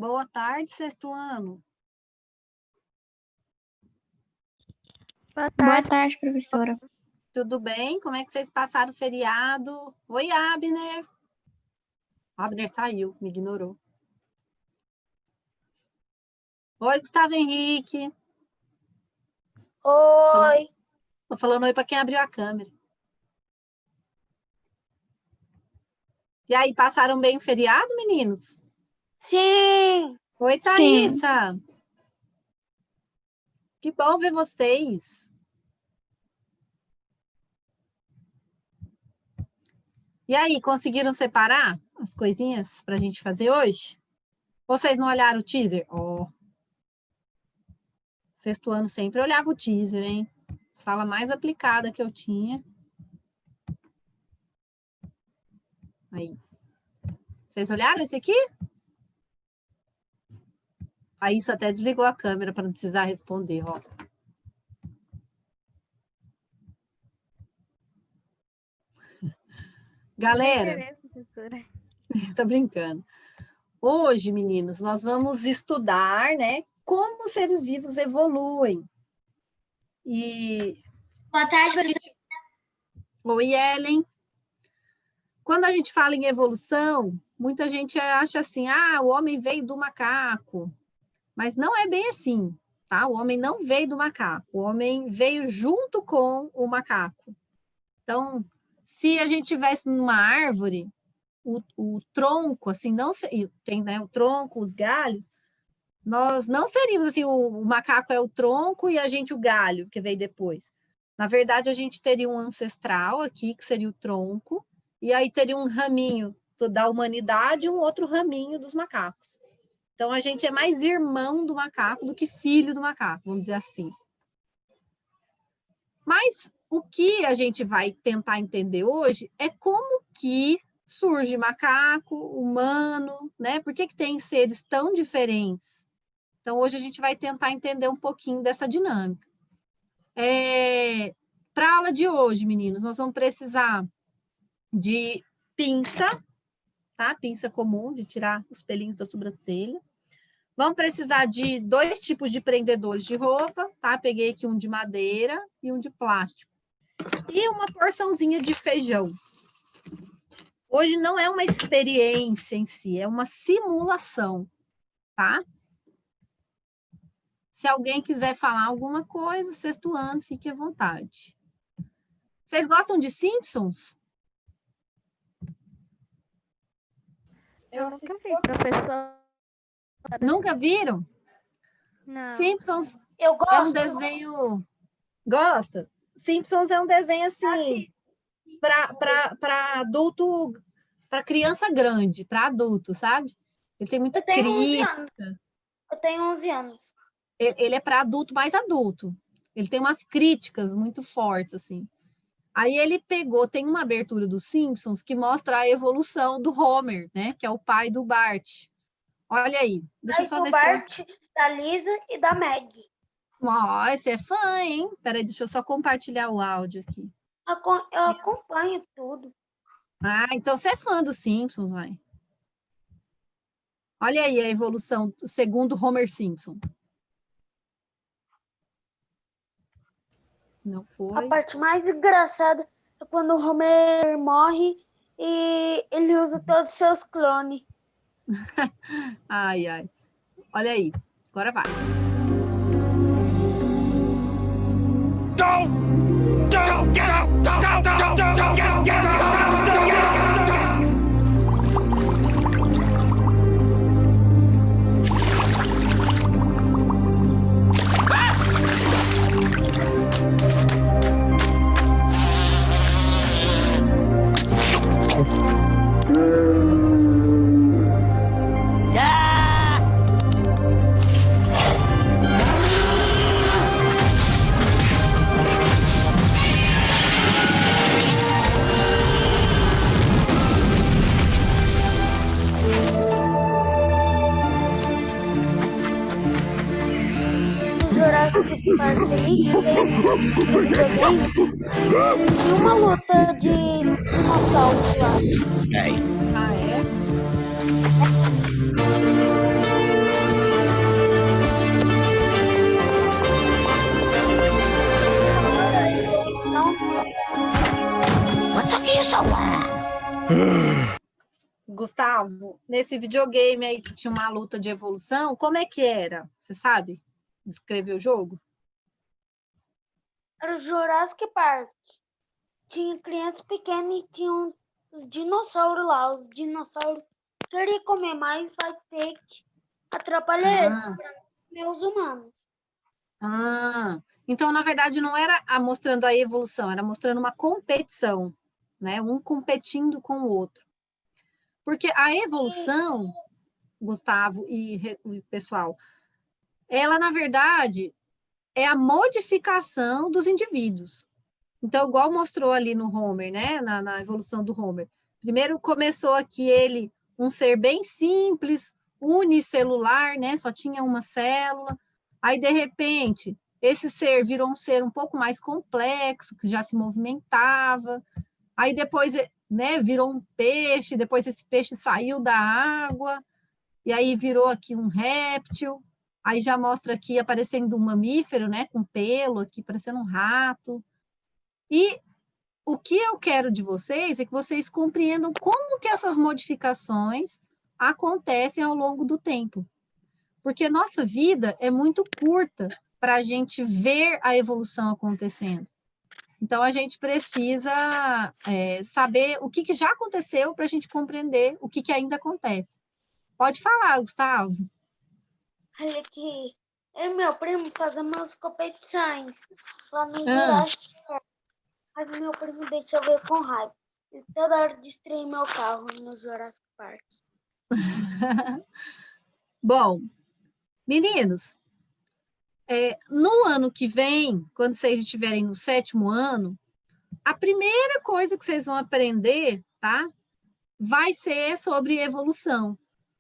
Boa tarde, sexto ano. Boa tarde, professora. Tudo bem? Como é que vocês passaram o feriado? Oi, Abner. Abner saiu, me ignorou. Oi, Gustavo Henrique. Oi. Tô falando oi para quem abriu a câmera. E aí, passaram bem o feriado, meninos? Sim. Oi, Thaísa. Que bom ver vocês. E aí, conseguiram separar as coisinhas para a gente fazer hoje? Vocês não olharam o teaser? Sexto ano sempre olhava o teaser, hein? Sala mais aplicada que eu tinha. Aí. Vocês olharam esse aqui? A Issa até desligou a câmera para não precisar responder, ó. Galera, tô brincando. Hoje, meninos, nós vamos estudar, né, como os seres vivos evoluem. Boa tarde, Oi, Ellen. Quando a gente fala em evolução, muita gente acha assim, o homem veio do macaco. Mas não é bem assim, tá? O homem não veio do macaco, o homem veio junto com o macaco. Então, se a gente tivesse numa árvore, o tronco, assim, não tem, né, o tronco, os galhos, nós não seríamos assim, o macaco é o tronco e a gente o galho, que veio depois. Na verdade, a gente teria um ancestral aqui, que seria o tronco, e aí teria um raminho da humanidade e um outro raminho dos macacos. Então, a gente é mais irmão do macaco do que filho do macaco, vamos dizer assim. Mas o que a gente vai tentar entender hoje é como que surge macaco, humano, né? Por que tem seres tão diferentes? Então, hoje a gente vai tentar entender um pouquinho dessa dinâmica. Para a aula de hoje, meninos, nós vamos precisar de pinça, tá? Pinça comum, de tirar os pelinhos da sobrancelha. Vamos precisar de 2 tipos de prendedores de roupa, tá? Peguei aqui um de madeira e um de plástico. E uma porçãozinha de feijão. Hoje não é uma experiência em si, é uma simulação, tá? Se alguém quiser falar alguma coisa, sexto ano, fique à vontade. Vocês gostam de Simpsons? Eu nunca vi, professor. Nunca viram? Não. Simpsons Eu gosto. é um desenho... Gosta? Simpsons é um desenho assim para adulto, para criança grande, para adulto, sabe? Ele tem muita crítica. Eu tenho 11 anos. Ele é para adulto mais adulto. Ele tem umas críticas muito fortes assim. Aí ele pegou, tem uma abertura dos Simpsons que mostra a evolução do Homer, né? Que é o pai do Bart. Olha aí. Deixa eu só ver do Bart, da Lisa e da Maggie. Você é fã, hein? Peraí, deixa eu só compartilhar o áudio aqui. Eu acompanho tudo. Então você é fã dos Simpsons, vai. Olha aí a evolução segundo Homer Simpson. Não foi. A parte mais engraçada é quando o Homer morre e ele usa todos os seus clones. Ai. Olha aí. Agora vai. Jurassic Park ali tem uma luta de dinossauros lá. É? Gustavo, nesse videogame aí que tinha uma luta de evolução, como é que era? Você sabe descrever o jogo? Era o Jurassic Park. Tinha criança pequena e tinha os dinossauros lá. Os dinossauros queriam comer, mas vai ter que atrapalhar eles Ah, para comer os humanos. então, na verdade, não era mostrando a evolução, era mostrando uma competição, né? Um competindo com o outro. Porque a evolução, Gustavo e pessoal, ela, na verdade, é a modificação dos indivíduos. Então, igual mostrou ali no Homer, né? Na evolução do Homer. Primeiro começou aqui ele, um ser bem simples, unicelular, né? Só tinha uma célula. Aí, de repente, esse ser virou um ser um pouco mais complexo, que já se movimentava. Aí depois, né, virou um peixe, depois esse peixe saiu da água, e aí virou aqui um réptil. Aí já mostra aqui aparecendo um mamífero, né, com pelo aqui, parecendo um rato. E o que eu quero de vocês é que vocês compreendam como que essas modificações acontecem ao longo do tempo. Porque nossa vida é muito curta para a gente ver a evolução acontecendo. Então, a gente precisa saber o que já aconteceu para a gente compreender o que ainda acontece. Pode falar, Gustavo. Olha aqui, eu e meu primo fazemos umas competições lá no Ah, Jurassic Park. Mas meu primo deixa eu ver com raiva. Ele toda hora destruir meu carro no Jurassic Park. bom, meninos, no ano que vem, quando vocês estiverem no 7º ano, a primeira coisa que vocês vão aprender, tá? Vai ser sobre evolução.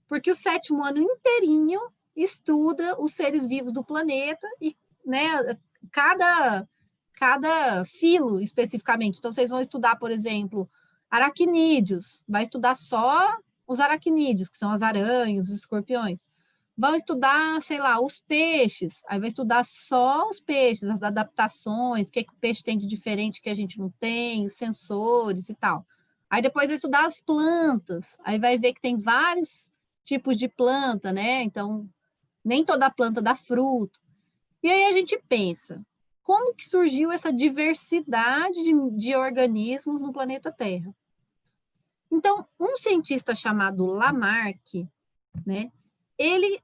Porque o 7º ano inteirinho estuda os seres vivos do planeta e, né, cada filo especificamente. Então, vocês vão estudar, por exemplo, aracnídeos, vai estudar só os aracnídeos, que são as aranhas, os escorpiões. Vão estudar, sei lá, os peixes, aí vai estudar só os peixes, as adaptações, o que, que o peixe tem de diferente que a gente não tem, os sensores e tal. Aí depois vai estudar as plantas, aí vai ver que tem vários tipos de planta, né? Então, nem toda planta dá fruto. E aí a gente pensa, como que surgiu essa diversidade de organismos no planeta Terra? Então, um cientista chamado Lamarck, né? Ele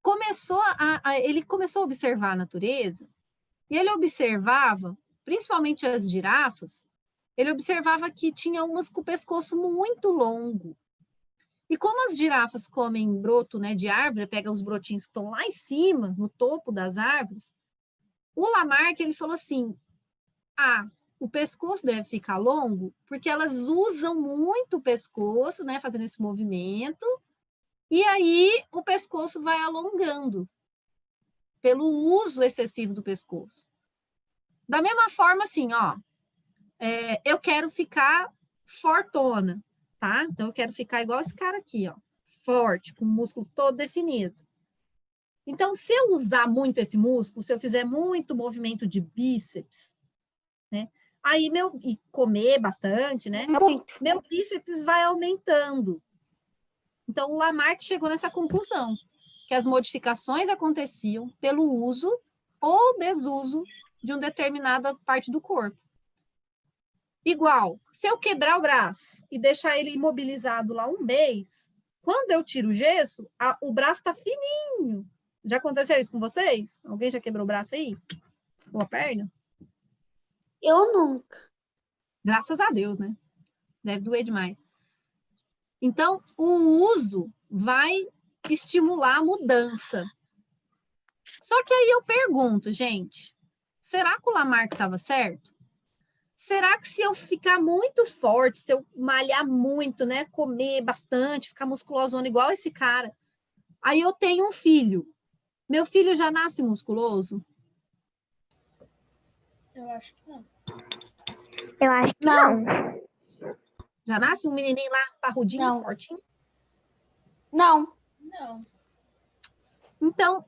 começou a observar a natureza e ele observava, principalmente as girafas, ele observava que tinha umas com o pescoço muito longo. E como as girafas comem broto, né, de árvore, pegam os brotinhos que estão lá em cima, no topo das árvores, o Lamarck, ele falou assim, o pescoço deve ficar longo porque elas usam muito o pescoço, né, fazendo esse movimento, e aí o pescoço vai alongando pelo uso excessivo do pescoço. Da mesma forma, assim, ó, eu quero ficar fortona, tá? Então, eu quero ficar igual esse cara aqui, ó, forte, com o músculo todo definido. Então, se eu usar muito esse músculo, se eu fizer muito movimento de bíceps, né? Aí e comer bastante, né? Muito. Meu bíceps vai aumentando. Então, o Lamarck chegou nessa conclusão, que as modificações aconteciam pelo uso ou desuso de uma determinada parte do corpo. Igual, se eu quebrar o braço e deixar ele imobilizado lá um mês, quando eu tiro o gesso, o braço está fininho. Já aconteceu isso com vocês? Alguém já quebrou o braço aí? Ou a perna? Eu nunca. Graças a Deus, né? Deve doer demais. Então, o uso vai estimular a mudança. Só que aí eu pergunto, gente, será que o Lamarck estava certo? Será que se eu ficar muito forte, se eu malhar muito, né, comer bastante, ficar musculosona igual esse cara, aí eu tenho um filho. Meu filho já nasce musculoso? Eu acho que não. Eu acho que não. Já nasce um menininho lá, parrudinho, Não. fortinho? Não. Não. Então,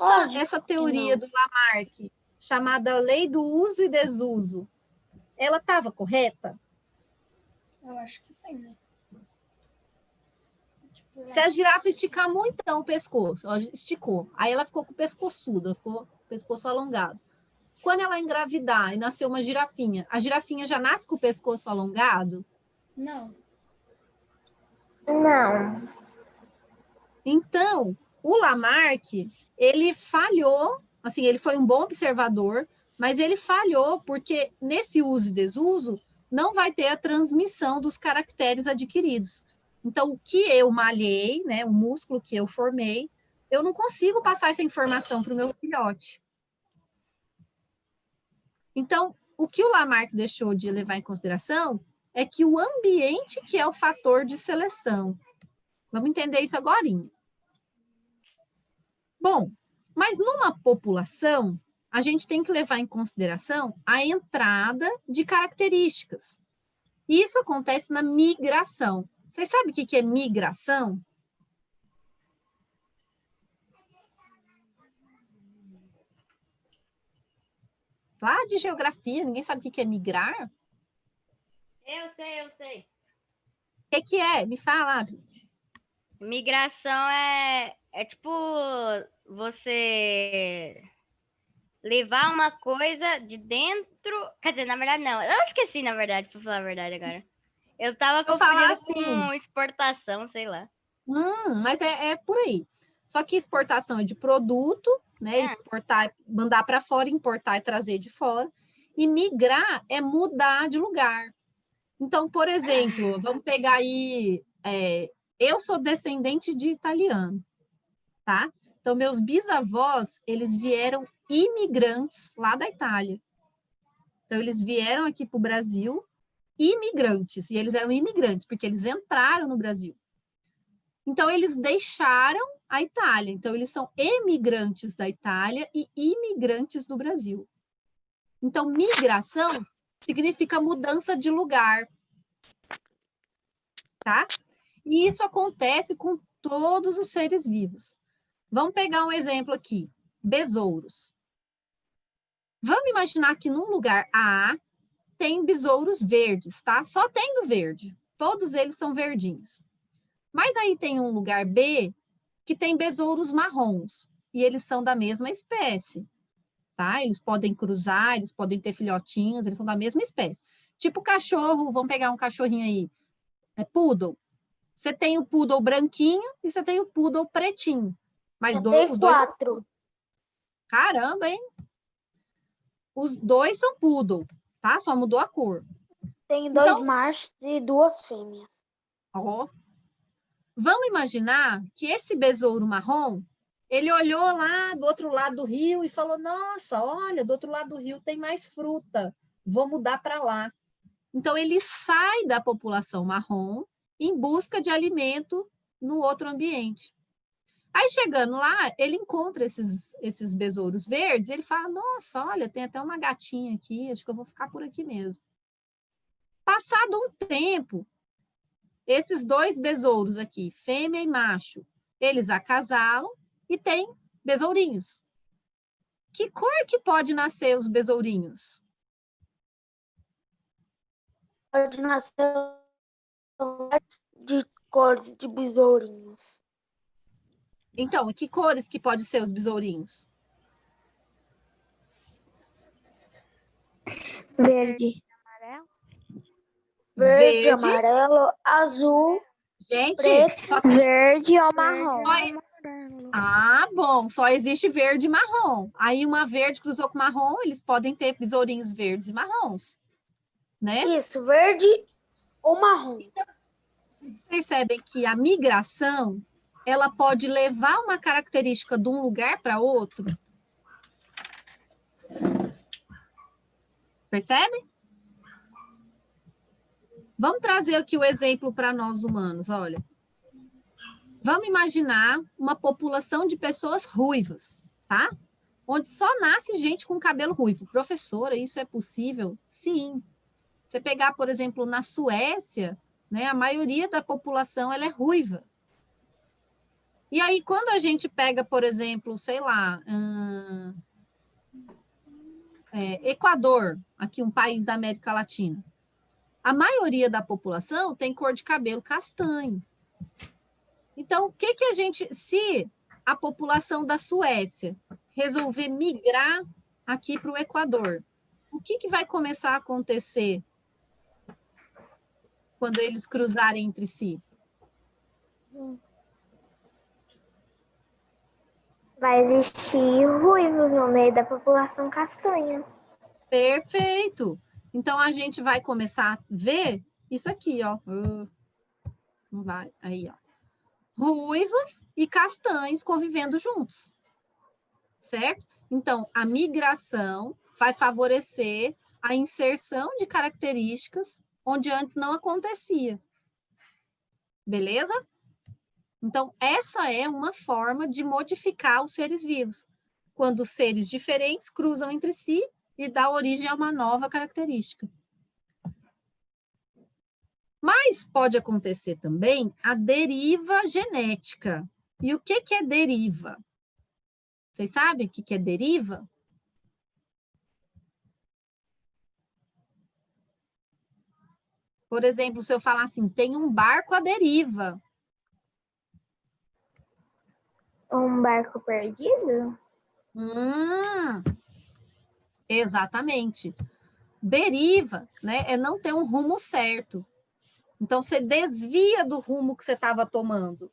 Lógico essa que teoria não. do Lamarck, chamada lei do uso e desuso, ela estava correta? Eu acho que sim, né? Se a girafa esticar muito então, o pescoço, ela esticou, aí ela ficou com o pescoçudo, ela ficou com o pescoço alongado. Quando ela engravidar e nascer uma girafinha, a girafinha já nasce com o pescoço alongado? Não. Não. Então, o Lamarck, ele falhou, assim, ele foi um bom observador, mas ele falhou porque nesse uso e desuso não vai ter a transmissão dos caracteres adquiridos. Então, o que eu malhei, né, o músculo que eu formei, eu não consigo passar essa informação para o meu filhote. Então, o que o Lamarck deixou de levar em consideração é que o ambiente que é o fator de seleção. Vamos entender isso agorinha. Bom, mas numa população, a gente tem que levar em consideração a entrada de características. E isso acontece na migração. Vocês sabem o que é migração? Lá de geografia, ninguém sabe o que é migrar? Eu sei. O que é? Me fala. Migração é tipo você levar uma coisa de dentro. Quer dizer, na verdade, não. Eu esqueci, na verdade, pra falar a verdade agora. Eu tava falar confundindo assim. com exportação, sei lá. Mas é por aí. Só que exportação é de produto, né? Exportar, mandar para fora, importar e trazer de fora. E migrar é mudar de lugar. Então, por exemplo, vamos pegar aí. Eu sou descendente de italiano, tá? Então, meus bisavós, eles vieram imigrantes lá da Itália. Então, eles vieram aqui para o Brasil imigrantes. E eles eram imigrantes, porque eles entraram no Brasil. Então, eles deixaram a Itália. Então, eles são emigrantes da Itália e imigrantes do Brasil. Então, migração significa mudança de lugar. Tá? E isso acontece com todos os seres vivos. Vamos pegar um exemplo aqui. Besouros. Vamos imaginar que num lugar A tem besouros verdes, tá? Só tem do verde. Todos eles são verdinhos. Mas aí tem um lugar B que tem besouros marrons, e eles são da mesma espécie, tá? Eles podem cruzar, eles podem ter filhotinhos, eles são da mesma espécie. Tipo cachorro, vamos pegar um cachorrinho aí, poodle. Você tem o poodle branquinho e você tem o poodle pretinho. Mas Eu tenho os dois são... 4. Caramba, hein? Os dois são poodle, tá? Só mudou a cor. Tem 2 machos e 2 fêmeas. Ó. Vamos imaginar que esse besouro marrom, ele olhou lá do outro lado do rio e falou, nossa, olha, do outro lado do rio tem mais fruta, vou mudar para lá. Então, ele sai da população marrom em busca de alimento no outro ambiente. Aí, chegando lá, ele encontra esses besouros verdes, ele fala, nossa, olha, tem até uma gatinha aqui, acho que eu vou ficar por aqui mesmo. Passado um tempo, esses 2 besouros aqui, fêmea e macho, eles acasalam e têm besourinhos. Que cor que pode nascer os besourinhos? Pode nascer de cores de besourinhos. Então, que cores que pode ser os besourinhos? Verde. Verde, amarelo, azul, Gente, preto, só... Verde ou marrom. Bom, só existe verde e marrom. Aí uma verde cruzou com marrom, eles podem ter besourinhos verdes e marrons, né? Isso, verde ou marrom. Então, vocês percebem que a migração, ela pode levar uma característica de um lugar para outro? Percebe? Vamos trazer aqui o exemplo para nós humanos, olha. Vamos imaginar uma população de pessoas ruivas, tá? Onde só nasce gente com cabelo ruivo. Professora, isso é possível? Sim. Você pegar, por exemplo, na Suécia, né, a maioria da população ela é ruiva. E aí, quando a gente pega, por exemplo, sei lá, Equador, aqui um país da América Latina, a maioria da população tem cor de cabelo castanho. Então, o que a gente... Se a população da Suécia resolver migrar aqui para o Equador, o que vai começar a acontecer quando eles cruzarem entre si? Vai existir ruivos no meio da população castanha. Perfeito! Então, a gente vai começar a ver isso aqui, ó. Não vai, aí, ó. Ruivos e castanhos convivendo juntos, certo? Então, a migração vai favorecer a inserção de características onde antes não acontecia. Beleza? Então, essa é uma forma de modificar os seres vivos, quando os seres diferentes cruzam entre si e dá origem a uma nova característica. Mas pode acontecer também a deriva genética. E o que é deriva? Vocês sabem o que é deriva? Por exemplo, se eu falar assim, tem um barco à deriva. Um barco perdido? Exatamente. Deriva, né, é não ter um rumo certo. Então, você desvia do rumo que você estava tomando.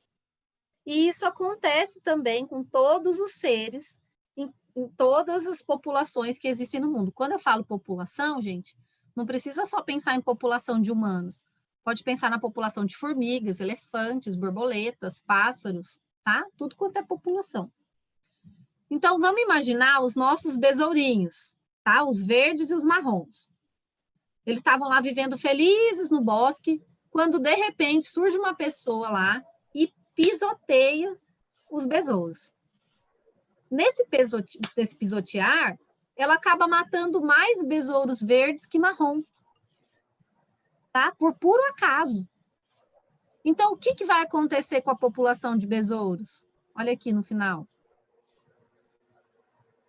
E isso acontece também com todos os seres, em todas as populações que existem no mundo. Quando eu falo população, gente, não precisa só pensar em população de humanos. Pode pensar na população de formigas, elefantes, borboletas, pássaros, tá? Tudo quanto é população. Então, vamos imaginar os nossos besourinhos, tá? Os verdes e os marrons. Eles estavam lá vivendo felizes no bosque, quando, de repente, surge uma pessoa lá e pisoteia os besouros. Nesse pisotear, ela acaba matando mais besouros verdes que marrom, tá? Por puro acaso. Então, o que vai acontecer com a população de besouros? Olha aqui no final.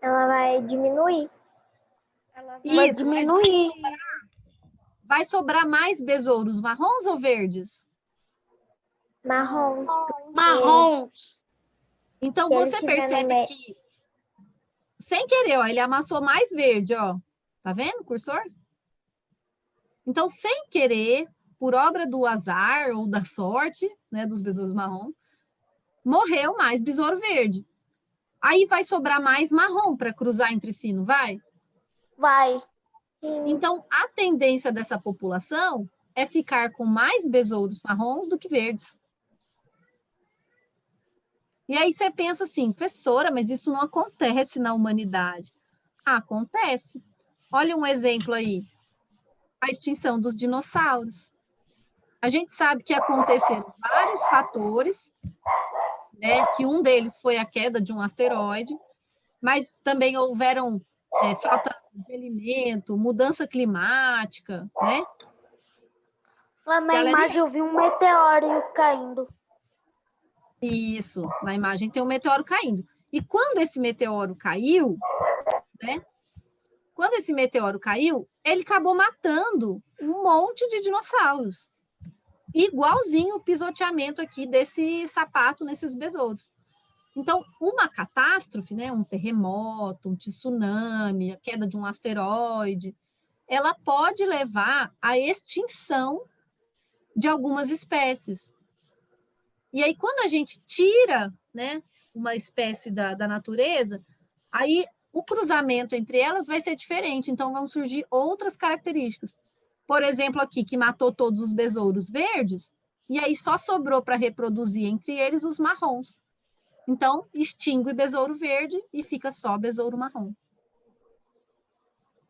Ela vai diminuir. Vai Isso, diminuir. vai sobrar mais besouros marrons ou verdes? Marrons. Marrons. Então, Se ele você estiver no percebe meio. que, sem querer, ó, ele amassou mais verde, ó. Tá vendo, cursor? Então, sem querer, por obra do azar ou da sorte, né, dos besouros marrons, morreu mais besouro verde. Aí vai sobrar mais marrom para cruzar entre si, não vai? Vai. Então, a tendência dessa população é ficar com mais besouros marrons do que verdes. E aí você pensa assim, professora, mas isso não acontece na humanidade. Acontece. Olha um exemplo aí. A extinção dos dinossauros. A gente sabe que aconteceram vários fatores, né, que um deles foi a queda de um asteroide, mas também houveram falta de alimento, mudança climática, né? Lá na Galerinha. imagem eu vi um meteoro caindo. Isso, na imagem tem um meteoro caindo. E quando esse meteoro caiu, né? Quando esse meteoro caiu, ele acabou matando um monte de dinossauros. Igualzinho o pisoteamento aqui desse sapato nesses besouros. Então, uma catástrofe, né, um terremoto, um tsunami, a queda de um asteroide, ela pode levar à extinção de algumas espécies. E aí, quando a gente tira, né, uma espécie da natureza, aí o cruzamento entre elas vai ser diferente, então vão surgir outras características. Por exemplo, aqui, que matou todos os besouros verdes, e aí só sobrou para reproduzir entre eles os marrons. Então, extingue o besouro verde e fica só besouro marrom.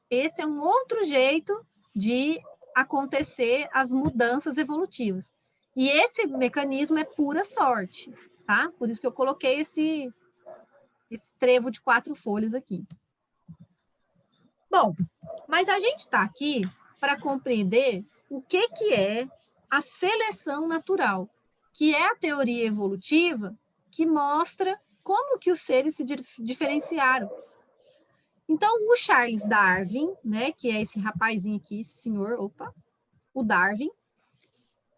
Esse é um outro jeito de acontecer as mudanças evolutivas. E esse mecanismo é pura sorte, tá? Por isso que eu coloquei esse trevo de 4 folhas aqui. Bom, mas a gente está aqui para compreender o que é a seleção natural, que é a teoria evolutiva que mostra como que os seres se diferenciaram. Então, o Charles Darwin, né, que é esse rapazinho aqui, esse senhor, o Darwin,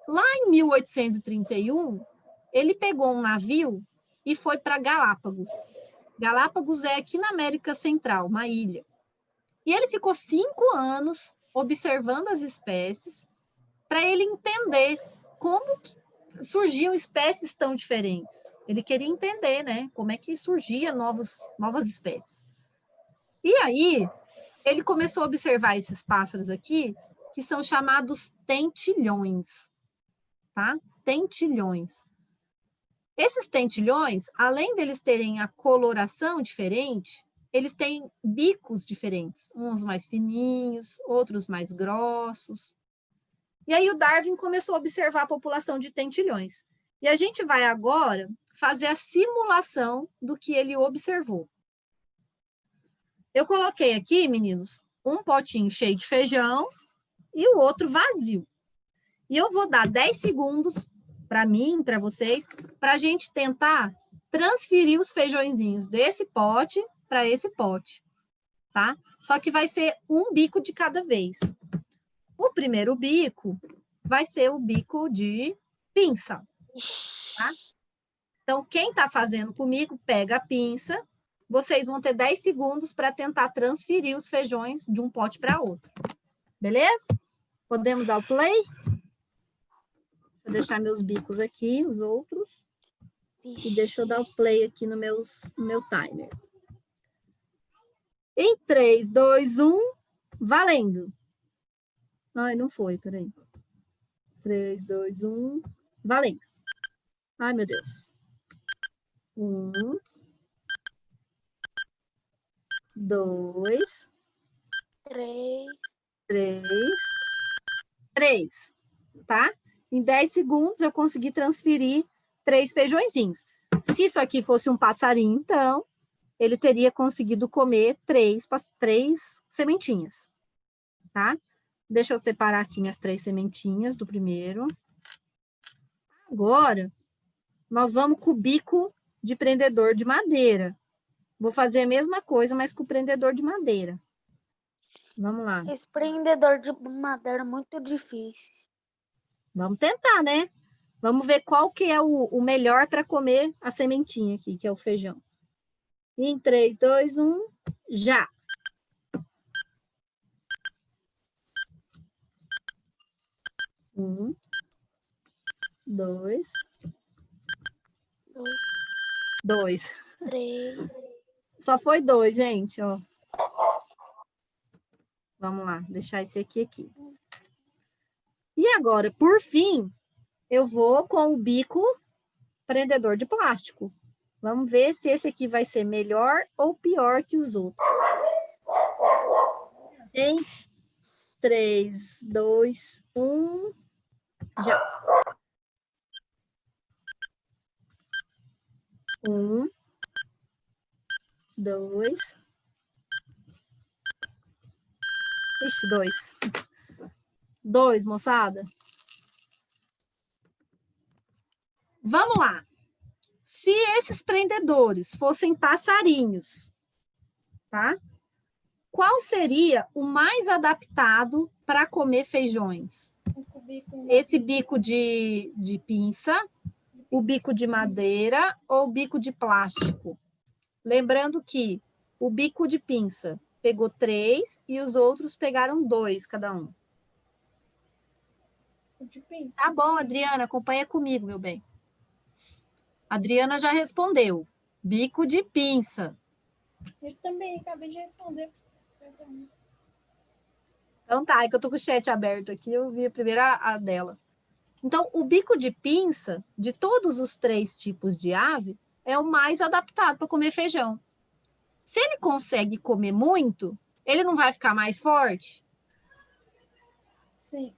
lá em 1831, ele pegou um navio e foi para Galápagos. Galápagos é aqui na América Central, uma ilha. E ele ficou 5 anos observando as espécies para ele entender como que surgiam espécies tão diferentes. Ele queria entender, né, como é que surgiam novas espécies. E aí, ele começou a observar esses pássaros aqui, que são chamados tentilhões, tá? Tentilhões. Esses tentilhões, além deles terem a coloração diferente, eles têm bicos diferentes, uns mais fininhos, outros mais grossos. E aí o Darwin começou a observar a população de tentilhões. E a gente vai agora fazer a simulação do que ele observou. Eu coloquei aqui, meninos, um potinho cheio de feijão e o outro vazio. E eu vou dar 10 segundos para mim, para vocês, para a gente tentar transferir os feijõezinhos desse pote para esse pote, tá? Só que vai ser um bico de cada vez. O primeiro bico vai ser o bico de pinça, tá? Então, quem está fazendo comigo, pega a pinça. Vocês vão ter 10 segundos para tentar transferir os feijões de um pote para outro. Beleza? Podemos dar o play? Vou deixar meus bicos aqui, os outros. E deixa eu dar o play aqui no meu timer. Em 3, 2, 1, valendo. Ai, não foi, peraí. 3, 2, 1, valendo. Ai, meu Deus. 1, 2, 3, tá? Em 10 segundos eu consegui transferir 3 feijõezinhos. Se isso aqui fosse um passarinho, então, ele teria conseguido comer 3 sementinhas, tá? Deixa eu separar aqui minhas 3 sementinhas do primeiro. Agora, nós vamos com o bico de prendedor de madeira. Vou fazer a mesma coisa, mas com o prendedor de madeira. Vamos lá. Esse prendedor de madeira é muito difícil. Vamos tentar, né? Vamos ver qual que é o melhor para comer a sementinha aqui, que é o feijão. E em 3, 2, 1, já! Um, 2, 2. 3. Só foi 2, gente, ó. Vamos lá, deixar esse aqui. E agora, por fim, eu vou com o bico prendedor de plástico. Vamos ver se esse aqui vai ser melhor ou pior que os outros. Em 3, 2, 1, já. 1, 2. Ixi, 2. 2, moçada. Vamos lá. Se esses prendedores fossem passarinhos, tá? Qual seria o mais adaptado para comer feijões? Esse bico de pinça, o bico de madeira ou o bico de plástico? Lembrando que o bico de pinça pegou 3 e os outros pegaram 2 cada um. Tá bom, Adriana, acompanha comigo, meu bem. Adriana já respondeu. Bico de pinça. Eu também acabei de responder. Então tá, é que eu tô com o chat aberto aqui, eu vi a primeira a dela. Então, o bico de pinça, de todos os 3 tipos de ave, é o mais adaptado para comer feijão. Se ele consegue comer muito, ele não vai ficar mais forte? Sim.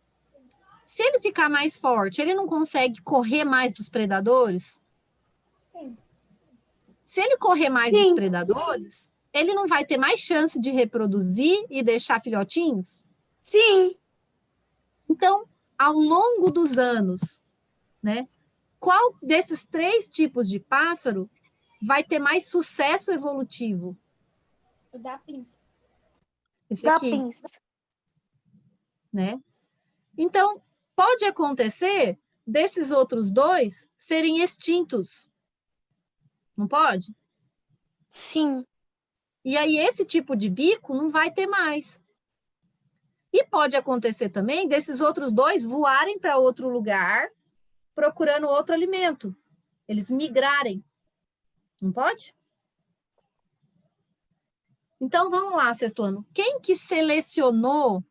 Se ele ficar mais forte, ele não consegue correr mais dos predadores? Sim. Se ele correr mais dos predadores, ele não vai ter mais chance de reproduzir e deixar filhotinhos? Sim. Então, ao longo dos anos, né, qual desses 3 tipos de pássaro vai ter mais sucesso evolutivo? O da pinça. Esse Da aqui, pinça. né? Então, pode acontecer desses outros dois serem extintos. Não pode? Sim. E aí esse tipo de bico não vai ter mais. E pode acontecer também desses outros dois voarem para outro lugar, procurando outro alimento. Eles migrarem. Não pode? Então, vamos lá, sexto ano. Quem que selecionou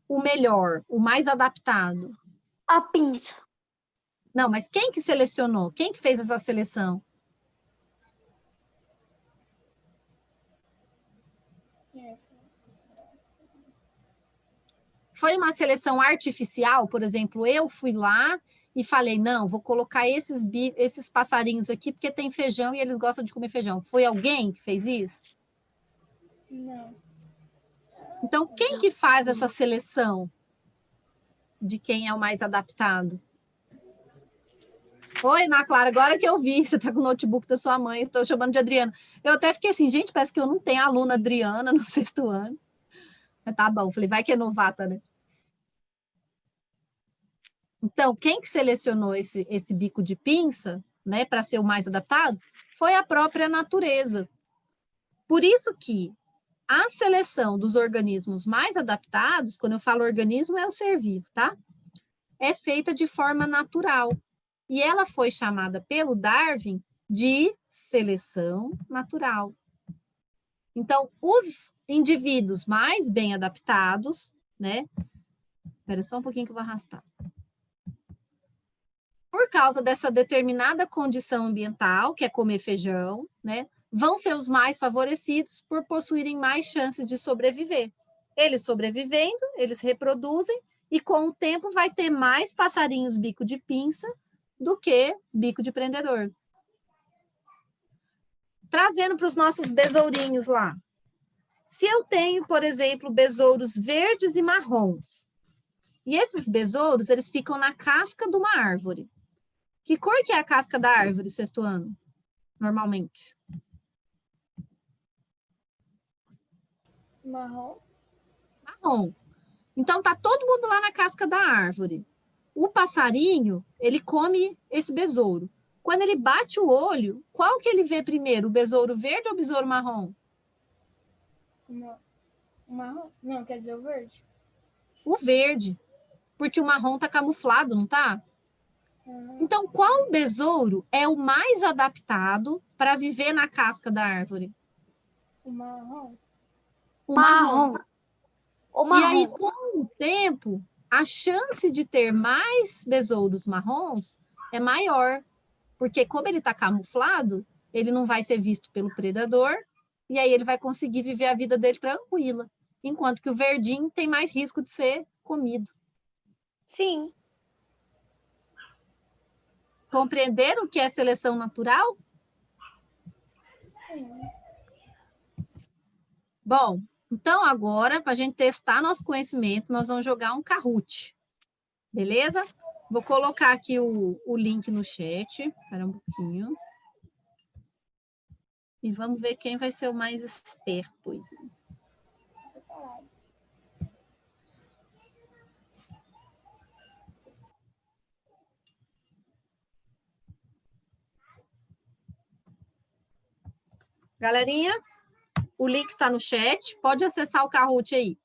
o melhor, o mais adaptado? A pinça. Não, mas quem que selecionou? Quem que fez essa seleção? Foi uma seleção artificial, por exemplo, eu fui lá e falei, não, vou colocar esses passarinhos aqui porque tem feijão e eles gostam de comer feijão. Foi alguém que fez isso? Não. Então, quem que faz essa seleção de quem é o mais adaptado? Oi, Ana Clara, agora que eu vi, você está com o notebook da sua mãe, estou chamando de Adriana. Eu até fiquei assim, gente, parece que eu não tenho aluna Adriana no sexto ano. Mas tá bom, falei, vai que é novata, né? Então, quem que selecionou esse bico de pinça, né, para ser o mais adaptado, foi a própria natureza. Por isso que a seleção dos organismos mais adaptados, quando eu falo organismo, é o ser vivo, tá? É feita de forma natural. E ela foi chamada pelo Darwin de seleção natural. Então, os indivíduos mais bem adaptados, né? Espera só um pouquinho que eu vou arrastar. Por causa dessa determinada condição ambiental, que é comer feijão, né? Vão ser os mais favorecidos por possuírem mais chances de sobreviver. Eles sobrevivendo, eles reproduzem, e com o tempo vai ter mais passarinhos bico de pinça do que bico de prendedor. Trazendo para os nossos besourinhos lá. Se eu tenho, por exemplo, besouros verdes e marrons, e esses besouros, eles ficam na casca de uma árvore. Que cor que é a casca da árvore, sexto ano, normalmente? Marrom. Marrom. Então, tá todo mundo lá na casca da árvore. O passarinho, ele come esse besouro. Quando ele bate o olho, qual que ele vê primeiro? O besouro verde ou o besouro marrom? Marrom? Não, quer dizer o verde. O verde. Porque o marrom tá camuflado, não tá? Então, qual besouro é o mais adaptado para viver na casca da árvore? O marrom. O marrom. O E aí, marrom. com o tempo, a chance de ter mais besouros marrons é maior, porque como ele está camuflado, ele não vai ser visto pelo predador, e aí ele vai conseguir viver a vida dele tranquila, enquanto que o verdinho tem mais risco de ser comido. Sim. Compreenderam o que é seleção natural? Sim. Bom, então agora, para a gente testar nosso conhecimento, nós vamos jogar um Kahoot. Beleza? Vou colocar aqui o link no chat. Espera um pouquinho. E vamos ver quem vai ser o mais esperto. Galerinha, o link está no chat. Pode acessar o Kahoot aí.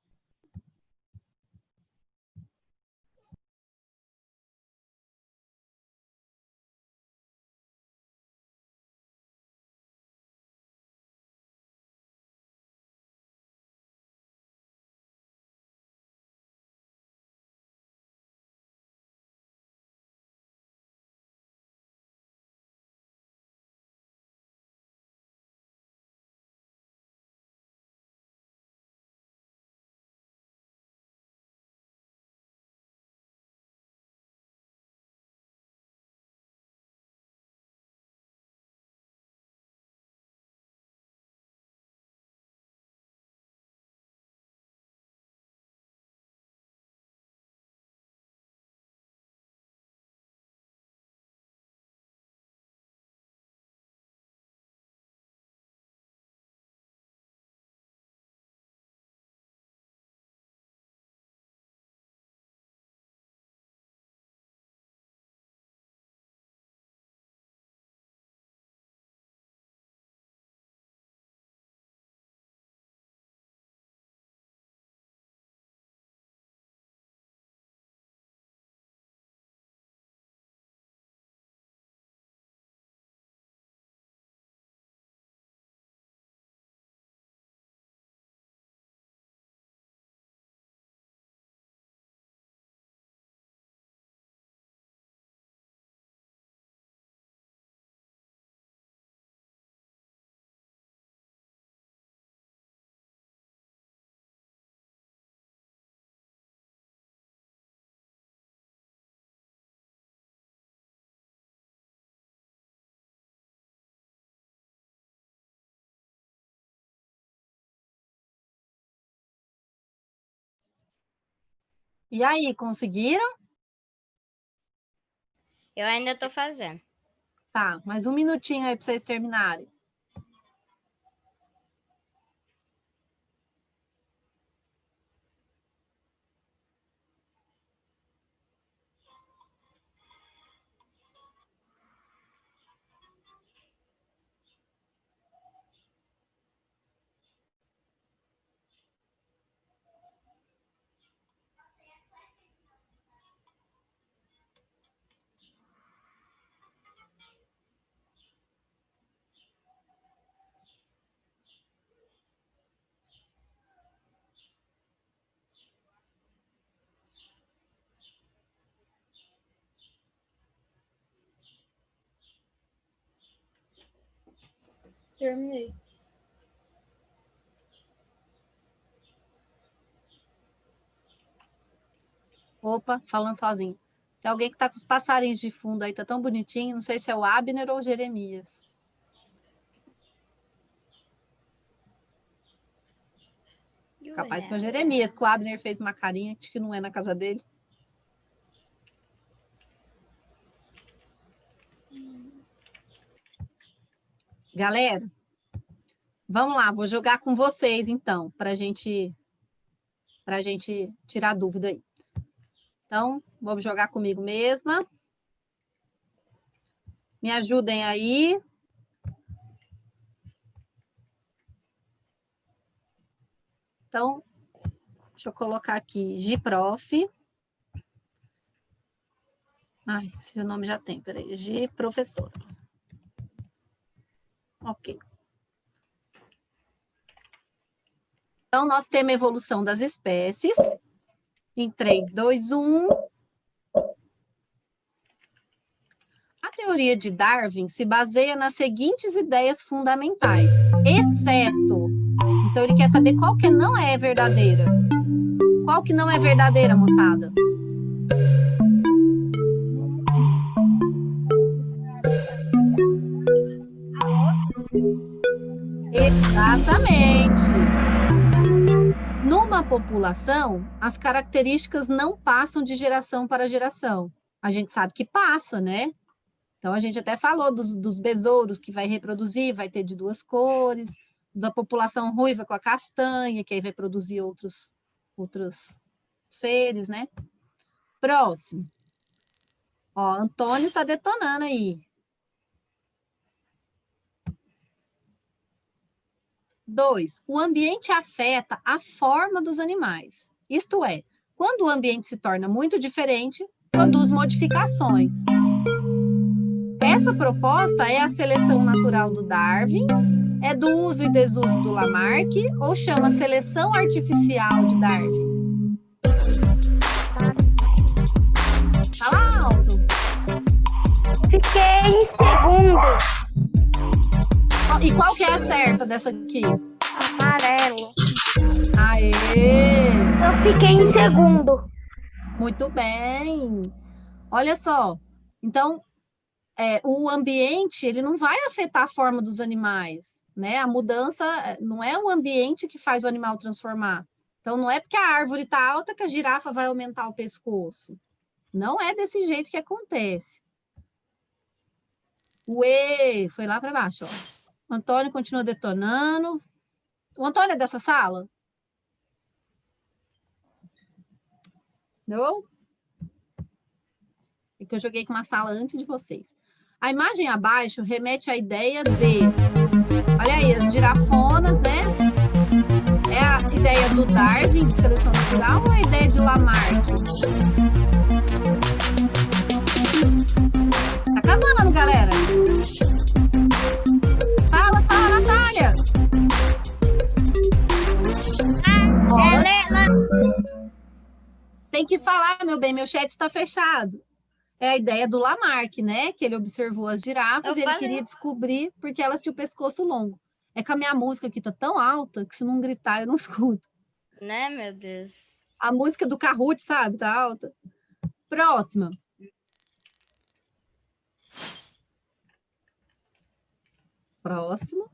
E aí, conseguiram? Eu ainda tô fazendo. Tá, mais um minutinho aí para vocês terminarem. Terminei. Opa, falando sozinho. Tem alguém que tá com os passarinhos de fundo aí, tá tão bonitinho. Não sei se é o Abner ou o Jeremias. Capaz que é o Jeremias, que o Abner fez uma carinha, acho que não é na casa dele. Galera, vamos lá, vou jogar com vocês então, para gente tirar dúvida aí. Então, vamos jogar comigo mesma. Me ajudem aí. Então, deixa eu colocar aqui Giprof. Ai, seu nome já tem, peraí. Giprofessora. Ok. Então, nós temos a evolução das espécies. Em 3, 2, 1. A teoria de Darwin se baseia nas seguintes ideias fundamentais, exceto... Então, ele quer saber qual que não é verdadeira. Qual que não é verdadeira, moçada? Exatamente. Numa população, as características não passam de geração para geração. A gente sabe que passa, né? Então, a gente até falou dos besouros que vai reproduzir, vai ter de 2 cores, da população ruiva com a castanha, que aí vai produzir outros seres, né? Próximo. Ó, Antônio tá detonando aí. 2, o ambiente afeta a forma dos animais. Isto é, quando o ambiente se torna muito diferente, produz modificações. Essa proposta é a seleção natural do Darwin, é do uso e desuso do Lamarck, ou chama seleção artificial de Darwin? Fala alto. Fiquei em segundo. E qual que é a certa dessa aqui? Amarelo. Aê! Eu fiquei em segundo. Muito bem. Olha só. Então, o ambiente, ele não vai afetar a forma dos animais, né? A mudança não é o ambiente que faz o animal transformar. Então, não é porque a árvore está alta que a girafa vai aumentar o pescoço. Não é desse jeito que acontece. Uê! Foi lá para baixo, ó. O Antônio continua detonando. O Antônio é dessa sala? Não? É que eu joguei com uma sala antes de vocês. A imagem abaixo remete à ideia de... Olha aí, as girafonas, né? É a ideia do Darwin, de seleção natural, ou é a ideia de Lamarck? Tá acabando, galera. Fala, Natália. Tem que falar, meu bem, meu chat está fechado. É a ideia do Lamarck, né? Que ele observou as girafas e ele queria descobrir porque elas tinham o pescoço longo. É que a minha música aqui tá tão alta que se não gritar eu não escuto. Né, meu Deus? A música do Kahoot, sabe? Tá alta. Próxima. Próximo.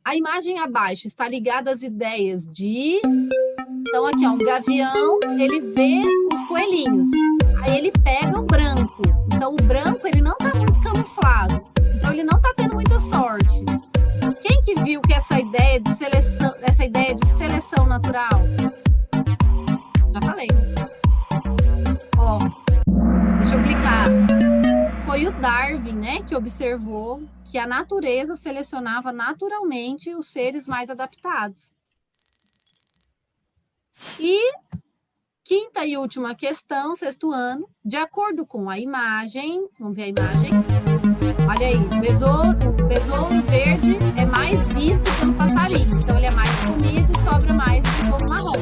A imagem abaixo está ligada às ideias de Então, aqui, ó, um gavião, ele vê os coelhinhos. Aí ele pega o branco. Então, o branco, ele não tá muito camuflado. Então, ele não tá tendo muita sorte. Quem que viu que essa ideia de seleção natural? Já falei. Ó, deixa eu clicar. Foi o Darwin, né, que observou que a natureza selecionava naturalmente os seres mais adaptados. E quinta e última questão, sexto ano, de acordo com a imagem, vamos ver a imagem. Olha aí, o besouro verde é mais visto pelo passarinho, então ele é mais comido e sobra mais do besouro marrom.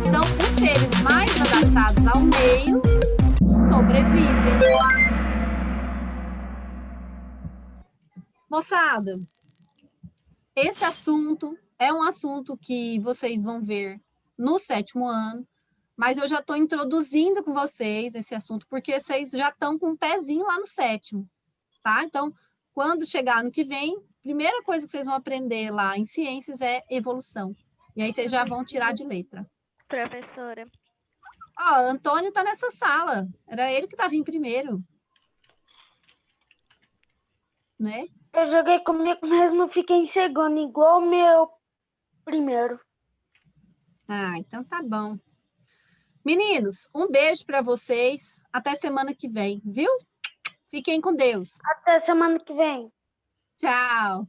Então, os seres mais adaptados ao meio sobrevivem. Moçada, esse assunto é um assunto que vocês vão ver no sétimo ano, mas eu já estou introduzindo com vocês esse assunto, porque vocês já estão com um pezinho lá no sétimo, tá? Então, quando chegar ano que vem, a primeira coisa que vocês vão aprender lá em ciências é evolução. E aí vocês já vão tirar de letra. Professora. Ó, Antônio está nessa sala. Era ele que estava em primeiro. Né? Eu joguei comigo, mas não fiquei em segundo, igual o meu primeiro. Ah, então tá bom. Meninos, um beijo para vocês. Até semana que vem, viu? Fiquem com Deus. Até semana que vem. Tchau.